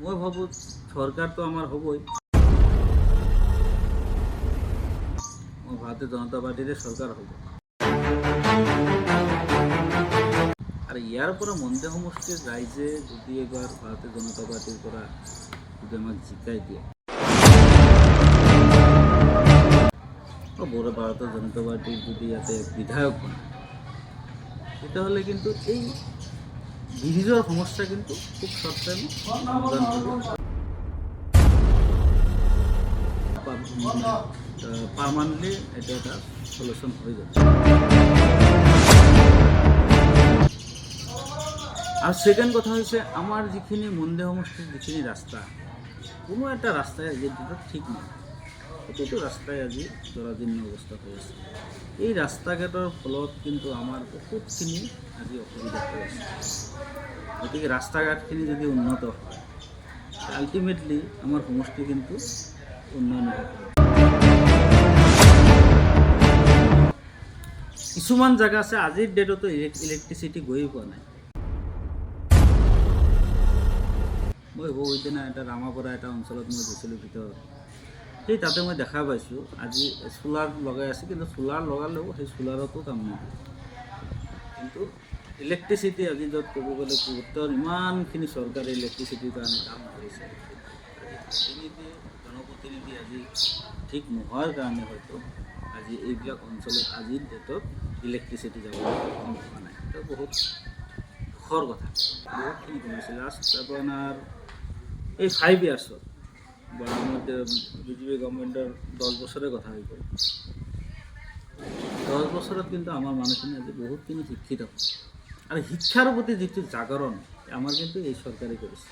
মই ভাবোঁ চৰকাৰটো আমাৰ হ'বই। মই ভাৰতীয় জনতা পাৰ্টিৰে চৰকাৰ হ'ব। আৰু ইয়াৰ পৰা মন্দিৰ সমষ্টিৰ ৰাইজে যদি এবাৰ ভাৰতীয় জনতা পাৰ্টিৰ পৰা যদি আমাক জিকাই দিয়ে, ভাৰতীয় জনতা পাৰ্টিৰ যদি ইয়াতে বিধায়ক বনে, তেতিয়াহ'লে কিন্তু এই ব্ৰিজৰ সমস্যা কিন্তু খুব শ্বৰ্ট টাইমত সমাধান হ'ব। পাৰ্মানেণ্টলি এইটো এটা সলিউশ্যন হৈ যাব। আৰু ছেকেণ্ড কথা হৈছে, আমাৰ যিখিনি মন্দিৰ সমষ্টিৰ যিখিনি ৰাস্তা, কোনো এটা ৰাস্তাই আজিৰ দিনত ঠিক নহয়। প্ৰতিটো ৰাস্তাই আজি জৰাজীৰ্ণ অৱস্থা হৈ আছে। এই ৰাস্তা ঘাটৰ ফলত কিন্তু আমাৰ বহুতখিনি আজি অসুবিধা হৈ আছে। গতিকে ৰাস্তা ঘাটখিনি যদি উন্নত হয়, আল্টিমেটলি আমাৰ সমষ্টি কিন্তু উন্নয়ন হ'ব। কিছুমান জেগা আছে আজিৰ ডেটতো ইলেক্ট্ৰিচিটি গৈয়ে পোৱা নাই। মই সেইদিনা এটা ৰামাপৰা এটা অঞ্চলত মই গৈছিলোঁ ভিতৰত, সেই তাতে মই দেখা পাইছোঁ আজি চ'লাৰ লগাই আছে, কিন্তু চ'লাৰ লগালেও সেই চ'লাৰতো কাম নিদিয়ে। কিন্তু ইলেক্ট্ৰিচিটি আজি য'ত ক'ব গ'লে গুৰুত্বৰ ইমানখিনি চৰকাৰে ইলেক্ট্ৰিচিটিৰ কাৰণে কাম কৰিছে, জনপ্ৰতিনিধি আজি ঠিক নোহোৱাৰ কাৰণে হয়তো আজি এইবিলাক অঞ্চলত আজিৰ ডেটত ইলেক্ট্ৰিচিটি যাবলৈ সক্ষম হোৱা নাই। এইটো বহুত দুখৰ কথা। বহুতখিনি কমিছে। লাষ্ট আপোনাৰ এই 5 ইয়াৰ্ছত বিজেপি গভৰ্ণমেণ্টৰ 10 বছৰে কথা হৈ গ'ল। 10 বছৰত কিন্তু আমাৰ মানুহখিনি আজি বহুতখিনি শিক্ষিত। আৰু শিক্ষাৰ প্ৰতি যিটো জাগৰণ আমাৰ কিন্তু এই চৰকাৰে কৰিছে।